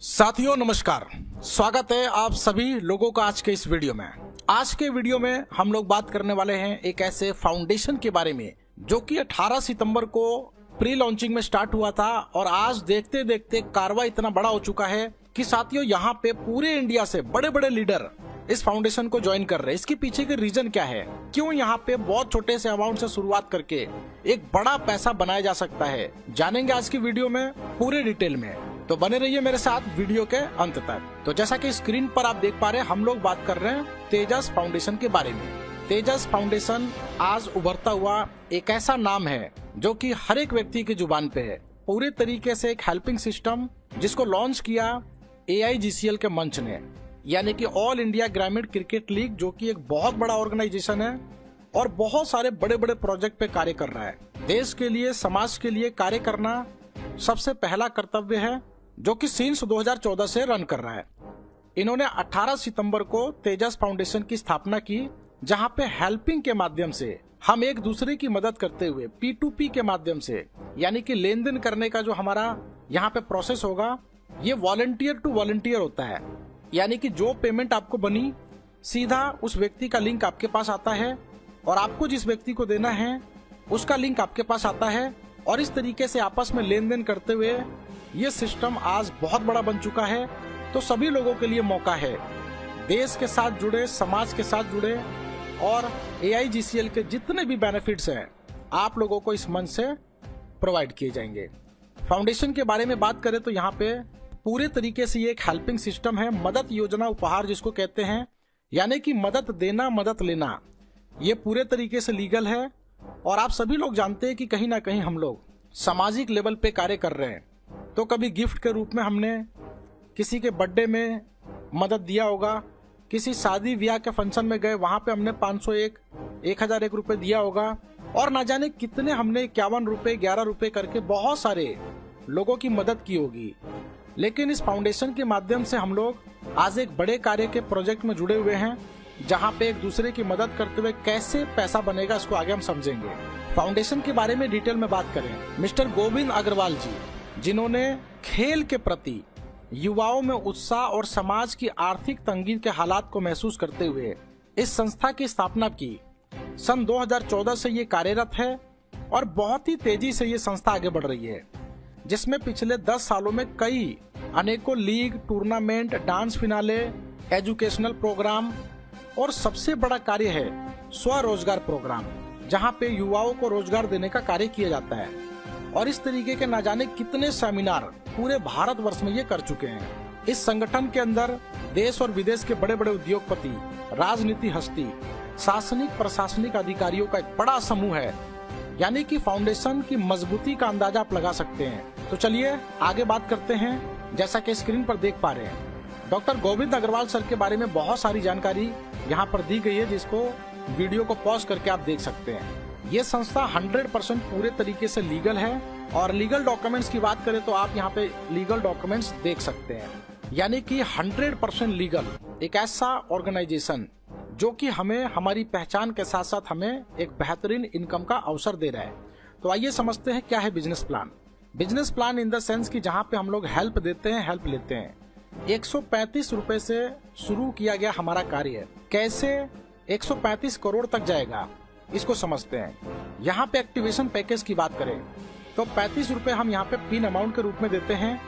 साथियों नमस्कार, स्वागत है आप सभी लोगों का आज के इस वीडियो में। आज के वीडियो में हम लोग बात करने वाले हैं एक ऐसे फाउंडेशन के बारे में जो कि 18 सितंबर को प्री लॉन्चिंग में स्टार्ट हुआ था और आज देखते देखते कारवा इतना बड़ा हो चुका है कि साथियों यहाँ पे पूरे इंडिया से बड़े बड़े लीडर इस फाउंडेशन को ज्वाइन कर रहे हैं। इसके पीछे के रीजन क्या है, क्यों यहाँ पे बहुत छोटे से अमाउंट से शुरुआत करके एक बड़ा पैसा बनाया जा सकता है, जानेंगे आज की वीडियो में पूरे डिटेल में। तो बने रहिए मेरे साथ वीडियो के अंत तक। तो जैसा कि स्क्रीन पर आप देख पा रहे हैं, हम लोग बात कर रहे हैं तेजस फाउंडेशन के बारे में। तेजस फाउंडेशन आज उभरता हुआ एक ऐसा नाम है जो कि हर एक व्यक्ति की जुबान पे है। पूरे तरीके से एक हेल्पिंग सिस्टम जिसको लॉन्च किया AIGCL के मंच ने, यानी कि ऑल इंडिया ग्रामीण क्रिकेट लीग, जो कि एक बहुत बड़ा ऑर्गेनाइजेशन है और बहुत सारे बड़े बड़े प्रोजेक्ट पे कार्य कर रहा है। देश के लिए, समाज के लिए कार्य करना सबसे पहला कर्तव्य है जो कि सिंस 2014 से रन कर रहा है। इन्होंने 18 सितंबर को तेजस फाउंडेशन की स्थापना की, जहां पे हेल्पिंग के माध्यम से हम एक दूसरे की मदद करते हुए P2P के माध्यम से, यानी कि लेन देन करने का जो हमारा यहाँ पे प्रोसेस होगा, ये वॉलंटियर टू वॉलंटियर होता है। यानी कि जो पेमेंट आपको बनी सीधा उस व्यक्ति का लिंक आपके पास आता है और आपको जिस व्यक्ति को देना है उसका लिंक आपके पास आता है, और इस तरीके से आपस में लेन देन करते हुए ये सिस्टम आज बहुत बड़ा बन चुका है। तो सभी लोगों के लिए मौका है, देश के साथ जुड़े, समाज के साथ जुड़े, और AIGCL के जितने भी बेनिफिट्स हैं आप लोगों को इस मंच से प्रोवाइड किए जाएंगे। फाउंडेशन के बारे में बात करें तो यहाँ पे पूरे तरीके से ये एक हेल्पिंग सिस्टम है, मदद योजना उपहार जिसको कहते हैं, यानी कि मदद देना मदद लेना, ये पूरे तरीके से लीगल है। और आप सभी लोग जानते हैं कि कहीं ना कहीं हम लोग सामाजिक लेवल पे कार्य कर रहे हैं। तो कभी गिफ्ट के रूप में हमने किसी के बर्थडे में मदद दिया होगा, किसी शादी ब्याह के फंक्शन में गए वहां पे हमने 501, 1001 रुपए दिया होगा, और ना जाने कितने हमने 51 रुपए, 11 रुपए करके बहुत सारे लोगों की मदद की होगी। लेकिन इस फाउंडेशन के माध्यम से हम लोग आज एक बड़े कार्य के प्रोजेक्ट में जुड़े हुए हैं, जहां पे एक दूसरे की मदद करते हुए कैसे पैसा बनेगा इसको आगे हम समझेंगे। फाउंडेशन के बारे में डिटेल में बात करें, मिस्टर गोविंद अग्रवाल जी, जिन्होंने खेल के प्रति युवाओं में उत्साह और समाज की आर्थिक तंगी के हालात को महसूस करते हुए इस संस्था की स्थापना की। सन 2014 से ये कार्यरत है और बहुत ही तेजी से ये संस्था आगे बढ़ रही है, जिसमें पिछले 10 सालों में कई अनेकों league, tournament, dance finale, educational program, और सबसे बड़ा कार्य है स्वरोजगार प्रोग्राम, जहां पे युवाओं को रोजगार देने का कार्य किया जाता है। और इस तरीके के ना जाने कितने सेमिनार पूरे भारतवर्ष में ये कर चुके हैं। इस संगठन के अंदर देश और विदेश के बड़े बड़े उद्योगपति, राजनीति हस्ती, शासनिक प्रशासनिक अधिकारियों का एक बड़ा समूह है, यानी कि फाउंडेशन की मजबूती का अंदाजा आप लगा सकते हैं। तो चलिए आगे बात करते हैं। जैसा कि स्क्रीन पर देख पा रहे हैं, डॉक्टर गोविंद अग्रवाल सर के बारे में बहुत सारी जानकारी यहाँ पर दी गई है, जिसको वीडियो को पॉज करके आप देख सकते हैं। ये संस्था 100% पूरे तरीके से लीगल है, और लीगल डॉक्यूमेंट्स की बात करें तो आप यहाँ पे लीगल डॉक्यूमेंट्स देख सकते हैं, यानी कि 100% लीगल एक ऐसा ऑर्गेनाइजेशन जो कि हमें हमारी पहचान के साथ साथ हमें एक बेहतरीन इनकम का अवसर दे रहा है। तो आइए समझते हैं क्या है business plan. Business plan in the sense कि जहाँ पे हम लोग हेल्प देते हैं, हेल्प लेते हैं। 135 रुपए से शुरू किया गया हमारा कार्य, कैसे 135 करोड़ तक जाएगा इसको समझते हैं। यहाँ पे एक्टिवेशन पैकेज की बात करें तो 35 रुपए हम यहाँ पे पिन अमाउंट के रूप में देते हैं,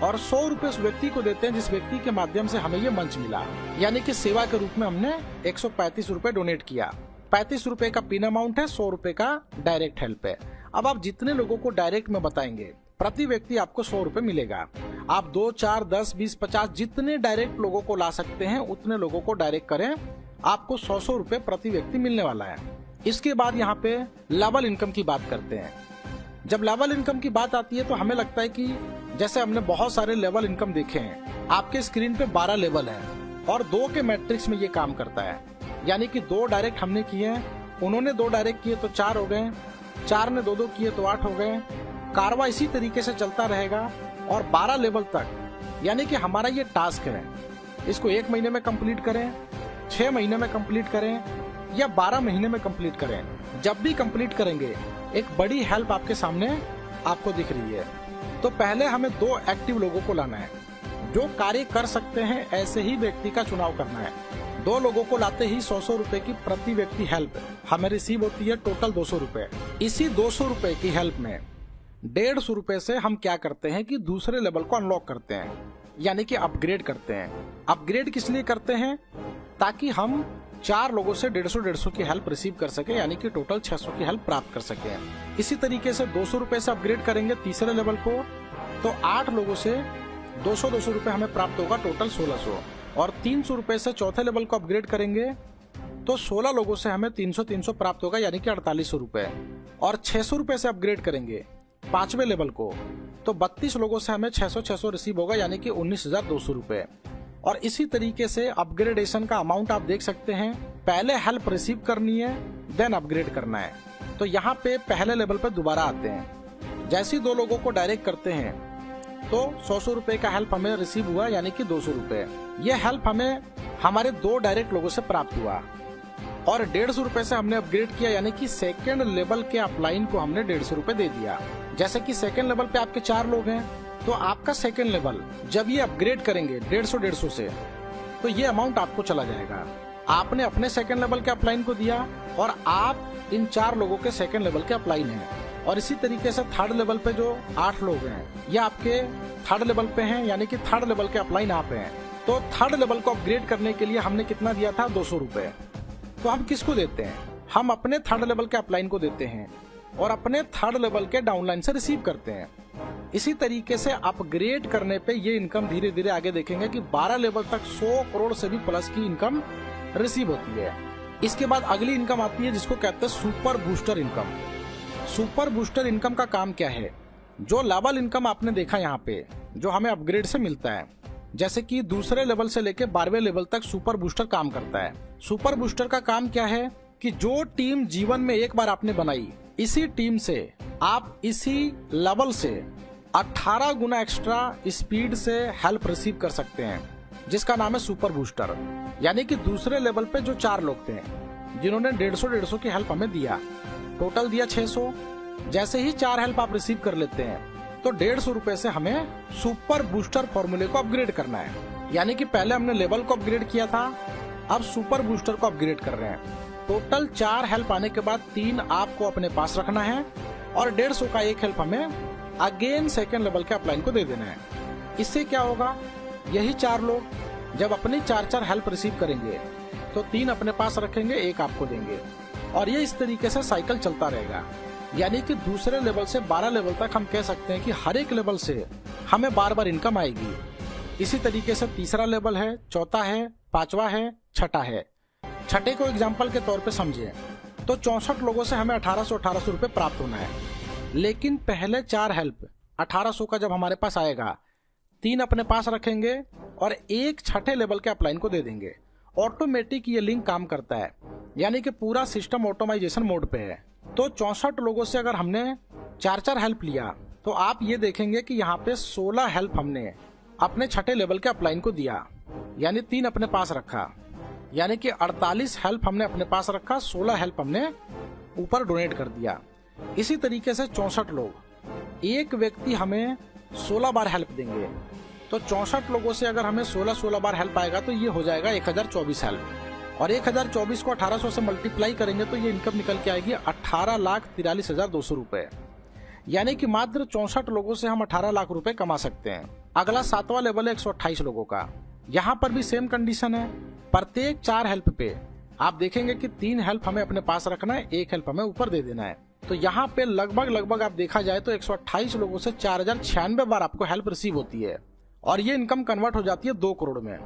और 100 रुपए उस व्यक्ति को देते हैं जिस व्यक्ति के माध्यम से हमें ये मंच मिला, यानी कि सेवा के रूप में हमने 135 रुपए डोनेट किया। 35 रुपए का पिन अमाउंट है, 100 रुपए का डायरेक्ट हेल्प है। अब आप जितने लोगों को डायरेक्ट में बताएंगे, प्रति व्यक्ति आपको 100 रुपए मिलेगा। आप 2, 4, 10, 20, 50 जितने डायरेक्ट लोगों को ला सकते हैं उतने लोगों को डायरेक्ट करें, आपको 100 रुपए प्रति व्यक्ति मिलने वाला है। इसके बाद यहाँ पे लेवल इनकम की बात करते हैं। जब लेवल इनकम की बात आती है तो हमें लगता है कि जैसे हमने बहुत सारे लेवल इनकम देखे हैं, आपके स्क्रीन पे 12 लेवल है और 2 के मैट्रिक्स में ये काम करता है, यानी कि 2 डायरेक्ट हमने किए हैं, उन्होंने 2 डायरेक्ट किए तो 4 हो गए, 4 ने 2-2 किए तो 8 हो गए। कारवा इसी तरीके से चलता रहेगा और 12 लेवल तक, यानी कि हमारा ये टास्क है, इसको 1 महीने में कंप्लीट करें, 6 महीने में कंप्लीट करें या 12 महीने में कंप्लीट करें। जब भी कंप्लीट करेंगे एक बड़ी हेल्प आपके सामने आपको दिख रही है। तो पहले हमें 2 एक्टिव लोगों को लाना है। जो कार्य कर सकते हैं ऐसे ही व्यक्ति का चुनाव करना है। 2 लोगों को लाते ही 100 रुपए की प्रति व्यक्ति हेल्प हमें रिसीव होती है, टोटल 200 रुपए। इसी 200 रुपए की हेल्प में 150 रुपए से हम क्या करते हैं कि दूसरे लेवल को अनलॉक करते हैं, यानी कि अपग्रेड करते हैं। अपग्रेड किस लिए करते हैं? ताकि हम 4 लोगों से 150 की हेल्प रिसीव कर सके, यानी कि टोटल 600 की हेल्प प्राप्त कर सके। इसी तरीके से 200 रुपए से अपग्रेड करेंगे तीसरे लेवल को, तो 8 लोगों से 200 रुपए हमें प्राप्त होगा, टोटल 1600। और 300 रुपए से चौथे लेवल को अपग्रेड करेंगे तो 16 लोगों से हमें 300 प्राप्त होगा, यानी कि 4800 रुपए। और 600 रुपए से अपग्रेड करेंगे 5वें लेवल को, तो 32 लोगों से हमें 600 रिसीव होगा, यानी कि 19,200 रुपए। और इसी तरीके से अपग्रेडेशन का अमाउंट आप देख सकते हैं। पहले हेल्प रिसीव करनी है, देन अपग्रेड करना है। तो यहाँ पे पहले लेवल पे दोबारा आते हैं। जैसे ही 2 लोगों को डायरेक्ट करते हैं तो 100 रुपए का हेल्प हमें रिसीव हुआ, यानी कि 200 रुपए। ये हेल्प हमें हमारे 2 डायरेक्ट लोगों से प्राप्त हुआ। और 150 रुपए से हमने अपग्रेड किया, यानी कि सेकेंड लेवल के अपलाइन को हमने 150 रुपए दे दिया। जैसे कि सेकेंड लेवल पे आपके 4 लोग हैं, तो आपका सेकेंड लेवल जब ये अपग्रेड करेंगे 150 से, तो ये अमाउंट आपको चला जाएगा। आपने अपने सेकेंड लेवल के अपलाइन को दिया और आप इन 4 लोगों के सेकेंड लेवल के अपलाइन हैं। और इसी तरीके से थर्ड लेवल पे जो 8 लोग हैं, ये आपके थर्ड लेवल पे हैं, यानी कि थर्ड लेवल के अपलाइन आप हैं। तो थर्ड लेवल को अपग्रेड करने के लिए हमने कितना दिया था? 200 रुपए। तो हम किसको देते हैं? हम अपने थर्ड लेवल के अपलाइन को देते हैं और अपने थर्ड लेवल के डाउनलाइन से रिसीव करते हैं। इसी तरीके से अपग्रेड करने पे ये इनकम धीरे धीरे आगे देखेंगे कि 12 लेवल तक 100 करोड़ से भी प्लस की इनकम रिसीव होती है। इसके बाद अगली इनकम आती है जिसको कहते हैं super booster income. Super booster income का काम क्या है? जो लेवल इनकम आपने देखा यहाँ पे, जो हमें अपग्रेड से मिलता है, जैसे कि दूसरे लेवल से लेके 12वें लेवल तक सुपर बूस्टर काम करता है। सुपर बूस्टर का काम क्या है कि जो टीम जीवन में एक बार आपने बनाई, इसी टीम से आप इसी लेवल से 18 गुना एक्स्ट्रा स्पीड से हेल्प रिसीव कर सकते हैं, जिसका नाम है सुपर बूस्टर। यानी कि दूसरे लेवल पे जो 4 लोग थे जिन्होंने 150 की हेल्प हमें दिया, टोटल दिया 600। जैसे ही 4 हेल्प आप रिसीव कर लेते हैं तो 150 रुपए से हमें सुपर बूस्टर फॉर्मूले को अपग्रेड करना है। यानी कि पहले हमने लेवल को अपग्रेड किया था, अब सुपर बूस्टर को अपग्रेड कर रहे हैं। टोटल 4 हेल्प आने के बाद 3 आपको अपने पास रखना है और 150 का 1 हेल्प हमें अगेन सेकेंड लेवल के अपलाइन को दे देना है। इससे क्या होगा? यही 4 लोग जब अपनी 4 हेल्प रिसीव करेंगे तो 3 अपने पास रखेंगे, 1 आपको देंगे, और ये इस तरीके से साइकिल चलता रहेगा। यानी कि दूसरे लेवल से 12 लेवल तक हम कह सकते हैं कि हर एक लेवल से हमें बार बार इनकम आएगी। इसी तरीके से तीसरा लेवल है, चौथा है, 5वां है, 6ठा है। छठे को एग्जाम्पल के तौर पे समझिए तो 64 लोगों से हमें 1800 रुपए प्राप्त होना है। लेकिन पहले 4 हेल्प 1800 का जब हमारे पास आएगा, 3 अपने पास रखेंगे और 1 छठे लेवल के अपलाइन को दे देंगे। ऑटोमेटिक ये लिंक काम करता है, यानी कि पूरा सिस्टम ऑटोमाइजेशन मोड पे है। तो 64 लोगों से अगर हमने 4 हेल्प लिया तो आप ये देखेंगे कि यहाँ पे 16 हेल्प हमने अपने छठे लेवल के अपलाइन को दिया, यानी 3 अपने पास रखा, यानी कि 48 हेल्प हमने अपने पास रखा, 16 हेल्प हमने ऊपर डोनेट कर दिया। इसी तरीके से 64 लोग, एक व्यक्ति हमें 16 बार हेल्प देंगे, तो 64 लोगों से अगर हमें 16 बार हेल्प आएगा तो ये हो जाएगा 1024 हेल्प। और 1024 को 1800 से मल्टीप्लाई करेंगे तो ये इनकम निकल के आएगी 18,43,200 रुपए। यानी कि मात्र 64 लोगों से हम 18 लाख रुपए कमा सकते हैं। अगला 7वां लेवल है 128 लोगों का। यहाँ पर भी सेम कंडीशन है। प्रत्येक 4 हेल्प पे आप देखेंगे कि 3 हेल्प हमें अपने पास रखना है, 1 हेल्प हमें ऊपर दे देना है। तो यहाँ पे लगभग आप देखा जाए तो 128 लोगों से 4096 बार आपको हेल्प रिसीव होती है और ये इनकम कन्वर्ट हो जाती है 2 करोड़ में।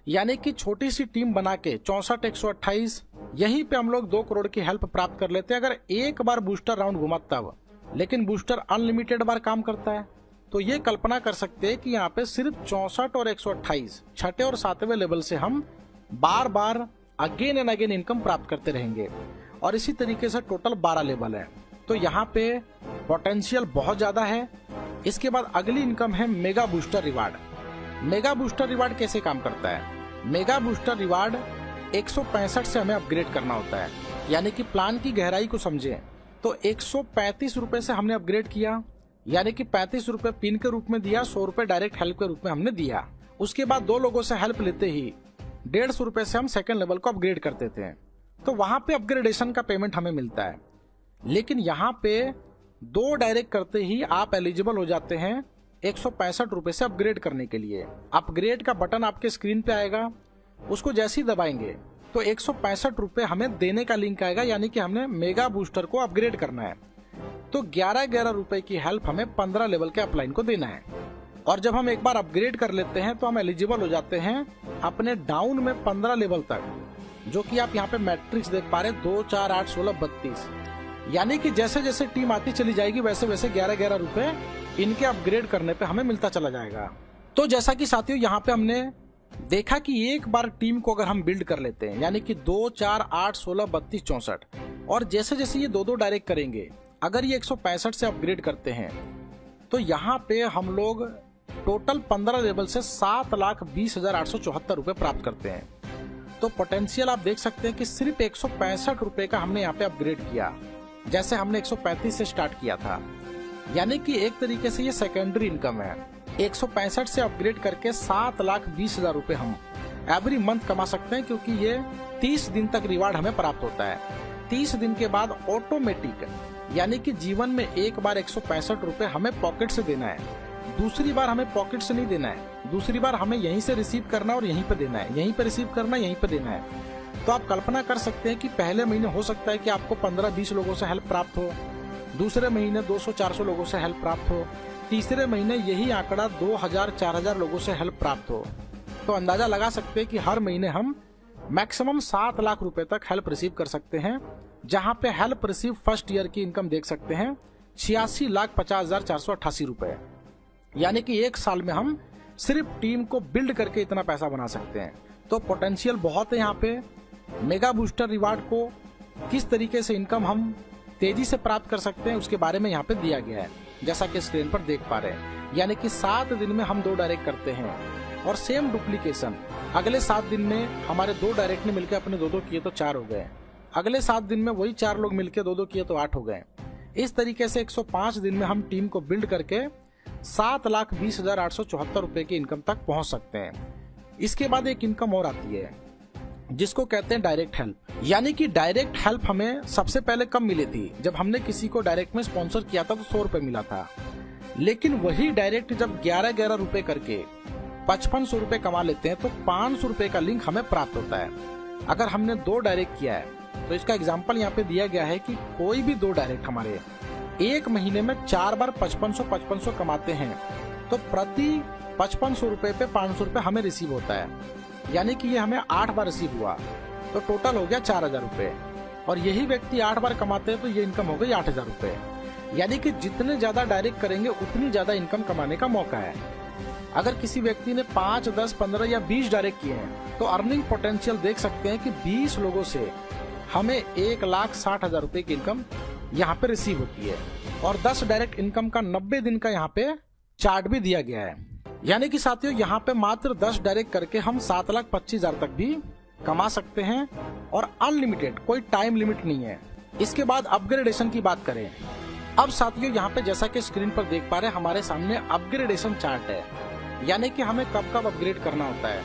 यानी कि छोटी सी टीम बना के 64, 128, यहीं पे हम लोग 2 करोड़ की हेल्प प्राप्त कर लेते हैं अगर एक बार बूस्टर राउंड घुमा तब। लेकिन बूस्टर अनलिमिटेड बार काम करता है, तो ये कल्पना कर सकते हैं कि यहाँ पे सिर्फ 64 और 128 छठे और 7वें लेवल से हम बार बार अगेन एंड अगेन इनकम प्राप्त करते रहेंगे। और इसी तरीके से टोटल 12 लेवल है, तो यहाँ पे पोटेंशियल बहुत ज्यादा है। इसके बाद अगली इनकम है mega booster reward. Mega booster reward कैसे काम करता है? मेगा बूस्टर रिवार्ड 165 से हमें अपग्रेड करना होता है। यानी कि प्लान की गहराई को समझें तो 135 रुपए से हमने अपग्रेड किया, यानी कि 35 रुपए पिन के रूप में दिया, 100 रुपए डायरेक्ट हेल्प के रूप में हमने दिया। उसके बाद 2 लोगों से हेल्प लेते ही 150 रुपए से हम सेकंड लेवल को अपग्रेड कर देते हैं। तो वहां पे अपग्रेडेशन का पेमेंट हमें मिलता है। लेकिन यहाँ पे 2 डायरेक्ट करते ही आप एलिजिबल हो जाते हैं 165 रुपए से अपग्रेड करने के लिए। अपग्रेड का बटन आपके स्क्रीन पे आएगा, उसको जैसे ही दबाएंगे तो 165 रुपए हमें देने का लिंक आएगा, यानी कि हमने मेगा बूस्टर को अपग्रेड करना है। तो 11-11 रुपए की हेल्प हमें 15 लेवल के अपलाइन को देना है। और जब हम एक बार अपग्रेड कर लेते हैं तो हम एलिजिबल हो जाते हैं अपने डाउन में 15 लेवल तक, जो कि आप यहाँ पे मैट्रिक्स देख पा रहे हैं 2, 4, 8, 16, 32। यानी कि जैसे जैसे टीम आती चली जाएगी वैसे वैसे 11-11 रुपए इनके अपग्रेड करने पे हमें मिलता चला जाएगा। तो जैसा कि साथियों यहाँ पे हमने देखा कि एक बार टीम को अगर हम बिल्ड कर लेते हैं, यानी कि 2, 4, 8, 16, 32, 64, और जैसे जैसे ये 2-2 डायरेक्ट करेंगे, अगर ये 165 से अपग्रेड करते हैं तो यहाँ पे हम लोग टोटल 15 लेवल से 7,20,874 रुपए प्राप्त करते हैं। तो पोटेंशियल आप देख सकते हैं कि सिर्फ 165 रुपए का हमने यहाँ पे अपग्रेड किया, जैसे हमने 135 से स्टार्ट किया था। यानी कि एक तरीके से ये सेकेंडरी इनकम है। 165 से अपग्रेड करके 7,20,000 रुपए हम एवरी मंथ कमा सकते हैं, क्योंकि ये 30 दिन तक रिवार्ड हमें प्राप्त होता है। 30 दिन के बाद ऑटोमेटिक, यानी कि जीवन में एक बार 165 रुपए हमें पॉकेट से देना है, दूसरी बार हमें पॉकेट से नहीं देना है, दूसरी बार हमें यहीं से रिसीव करना और यहीं पे देना है, यहीं पे रिसीव करना, यहीं पे देना है। तो आप कल्पना कर सकते हैं कि पहले महीने हो सकता है कि आपको 15-20 लोगों से हेल्प प्राप्त हो, दूसरे महीने 200-400 लोगों से हेल्प प्राप्त हो, तीसरे महीने यही आंकड़ा 2,000-4,000 लोगों से हेल्प प्राप्त हो। तो अंदाजा लगा सकते हैं कि हर महीने हम मैक्सिमम 7 लाख रुपए तक हेल्प रिसीव कर सकते हैं, जहां पे हेल्प रिसीव फर्स्ट ईयर की इनकम देख सकते हैं 86,50,488 रुपए। यानी कि एक साल में हम सिर्फ टीम को बिल्ड करके इतना पैसा बना सकते हैं। तो पोटेंशियल बहुत है यहाँ पे। मेगा बूस्टर रिवार्ड को किस तरीके से इनकम हम तेजी से प्राप्त कर सकते हैं उसके बारे में यहाँ पे दिया गया है, जैसा कि स्क्रीन पर देख पा रहे हैं। यानी कि 7 दिन में हम 2 डायरेक्ट करते हैं और सेम डुप्लीकेशन अगले 7 दिन में हमारे 2 डायरेक्ट ने मिलकर अपने 2-2 किए तो 4 हो गए, अगले 7 दिन में वही 4 लोग मिलकर 2-2 किए तो 8 हो गए। इस तरीके से 105 दिन में हम टीम को बिल्ड करके 7,20,874 रुपए की इनकम तक पहुंच सकते हैं। इसके बाद एक इनकम और आती है जिसको कहते हैं डायरेक्ट हेल्प। यानी कि डायरेक्ट हेल्प हमें सबसे पहले कब मिली थी, जब हमने किसी को डायरेक्ट में स्पॉन्सर किया था तो 100 रुपए मिला था। लेकिन वही डायरेक्ट जब 11-11 रुपए करके 5500 रुपए कमा लेते हैं तो 500 रुपए का लिंक हमें प्राप्त होता है। अगर हमने 2 डायरेक्ट किया है तो इसका एग्जाम्पल यहाँ पे दिया गया है कि कोई भी 2 डायरेक्ट हमारे एक महीने में 4 बार 5500 कमाते हैं तो प्रति 5500 रुपए पे 500 रुपए हमें रिसीव होता है। यानी कि ये हमें 8 बार रिसीव हुआ तो टोटल हो गया 4,000 रुपए। और यही व्यक्ति 8 बार कमाते हैं तो ये इनकम हो गई 8,000 रुपए। यानी कि जितने ज्यादा डायरेक्ट करेंगे उतनी ज्यादा इनकम कमाने का मौका है। अगर किसी व्यक्ति ने 5, 10, 15 या 20 डायरेक्ट किए हैं तो अर्निंग पोटेंशियल देख सकते हैं कि 20 लोगों से हमें 1,60,000 रुपए की इनकम यहाँ पे रिसीव होती है। और 10 डायरेक्ट इनकम का 90 दिन का यहाँ पे चार्ट भी दिया गया है। यानी कि साथियों यहाँ पे मात्र 10 डायरेक्ट करके हम 7,25,000 तक भी कमा सकते हैं और अनलिमिटेड, कोई टाइम लिमिट नहीं है। इसके बाद अपग्रेडेशन की बात करें, अब साथियों यहाँ पे जैसा कि स्क्रीन पर देख पा रहे हैं हमारे सामने अपग्रेडेशन चार्ट है। यानी कि हमें कब कब अपग्रेड करना होता है।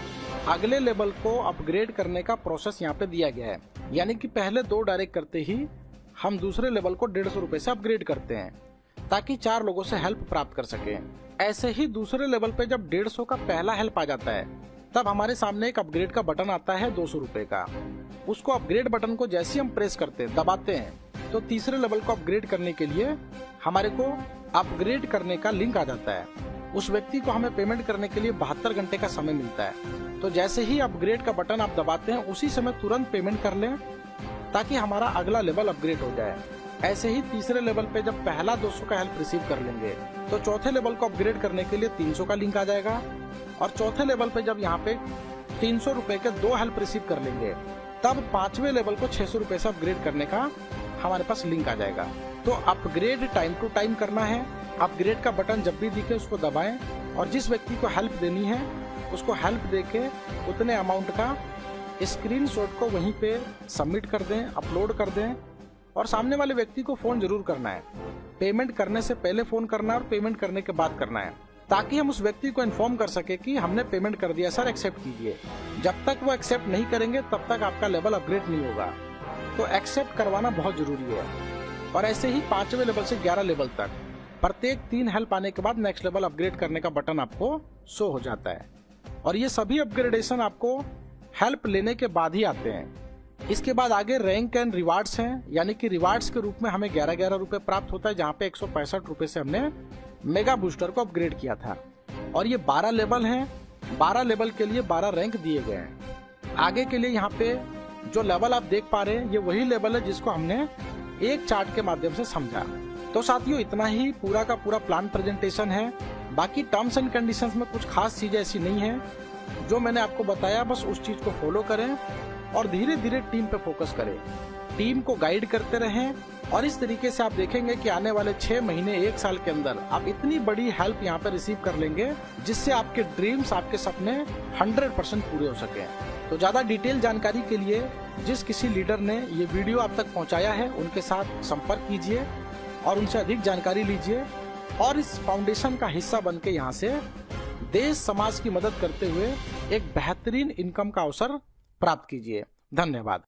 अगले लेवल को अपग्रेड करने का प्रोसेस यहाँ पे दिया गया है। यानी कि पहले 2 डायरेक्ट करते ही हम दूसरे लेवल को 150 रुपए से अपग्रेड करते हैं ताकि 4 लोगों से हेल्प प्राप्त कर सके। ऐसे ही दूसरे लेवल पे जब 150 का पहला हेल्प आ जाता है तब हमारे सामने एक अपग्रेड का बटन आता है 200 रुपए का। उसको अपग्रेड बटन को जैसे ही हम प्रेस करते हैं, दबाते हैं, तो तीसरे लेवल को अपग्रेड करने के लिए हमारे को अपग्रेड करने का लिंक आ जाता है। उस व्यक्ति को हमें पेमेंट करने के लिए 72 घंटे का समय मिलता है। तो जैसे ही अपग्रेड का बटन आप दबाते हैं उसी समय तुरंत पेमेंट कर लें ताकि हमारा अगला लेवल अपग्रेड हो जाए। ऐसे ही तीसरे लेवल पे जब पहला 200 का हेल्प रिसीव कर लेंगे तो चौथे लेवल को अपग्रेड करने के लिए 300 का लिंक आ जाएगा। और चौथे लेवल पे जब यहाँ पे 300 रुपए के 2 हेल्प रिसीव कर लेंगे तब 5वें लेवल को 600 रुपए से अपग्रेड करने का हमारे पास लिंक आ जाएगा। तो अपग्रेड टाइम टू टाइम करना है। अपग्रेड का बटन जब भी दिखे उसको दबाएं और जिस व्यक्ति को हेल्प देनी है उसको हेल्प देके उतने अमाउंट का स्क्रीनशॉट को वहीं पे सबमिट कर दें, अपलोड कर दें। और सामने वाले व्यक्ति को फोन जरूर करना है। पेमेंट करने से पहले फोन करना है और पेमेंट करने के बाद करना है। ताकि हम उस व्यक्ति को इन्फॉर्म कर सके कि हमने पेमेंट कर दिया सर, एक्सेप्ट कीजिए। जब तक वो एक्सेप्ट नहीं करेंगे तब तक आपका लेवल अपग्रेड नहीं होगा। तो एक्सेप्ट करवाना बहुत जरूरी है। और ऐसे ही 5वें लेवल से 11 लेवल तक प्रत्येक 3 हेल्प आने के बाद नेक्स्ट लेवल अपग्रेड करने का बटन आपको शो हो जाता है। और ये सभी अपग्रेडेशन आपको हेल्प लेने के बाद ही आते हैं। इसके बाद आगे रैंक एंड रिवार्ड्स हैं, यानी कि रिवार्ड्स के रूप में हमें 11-11 रुपए प्राप्त होता है, जहाँ पे 165 रुपए से हमने मेगा बूस्टर को अपग्रेड किया था। और ये 12 लेवल हैं, 12 लेवल के लिए 12 रैंक दिए गए हैं। आगे के लिए यहाँ पे जो लेवल आप देख पा रहे हैं ये वही लेवल है जिसको हमने एक चार्ट के माध्यम से समझा। तो साथियों, इतना ही पूरा का पूरा प्लान प्रेजेंटेशन है। बाकी टर्म्स एंड कंडीशंस में कुछ खास चीजें ऐसी नहीं है। जो मैंने आपको बताया बस उस चीज को फॉलो करें और धीरे धीरे टीम पे फोकस करें, टीम को गाइड करते रहें। और इस तरीके से आप देखेंगे कि आने वाले 6 महीने 1 साल के अंदर आप इतनी बड़ी हेल्प यहाँ पे रिसीव कर लेंगे जिससे आपके ड्रीम्स, आपके सपने 100% पूरे हो सके। तो ज्यादा डिटेल जानकारी के लिए जिस किसी लीडर ने ये वीडियो आप तक पहुंचाया है उनके साथ संपर्क कीजिए और उनसे अधिक जानकारी लीजिए और इस फाउंडेशन का हिस्सा बन के यहाँ से देश समाज की मदद करते हुए एक बेहतरीन इनकम का अवसर प्राप्त कीजिए। धन्यवाद।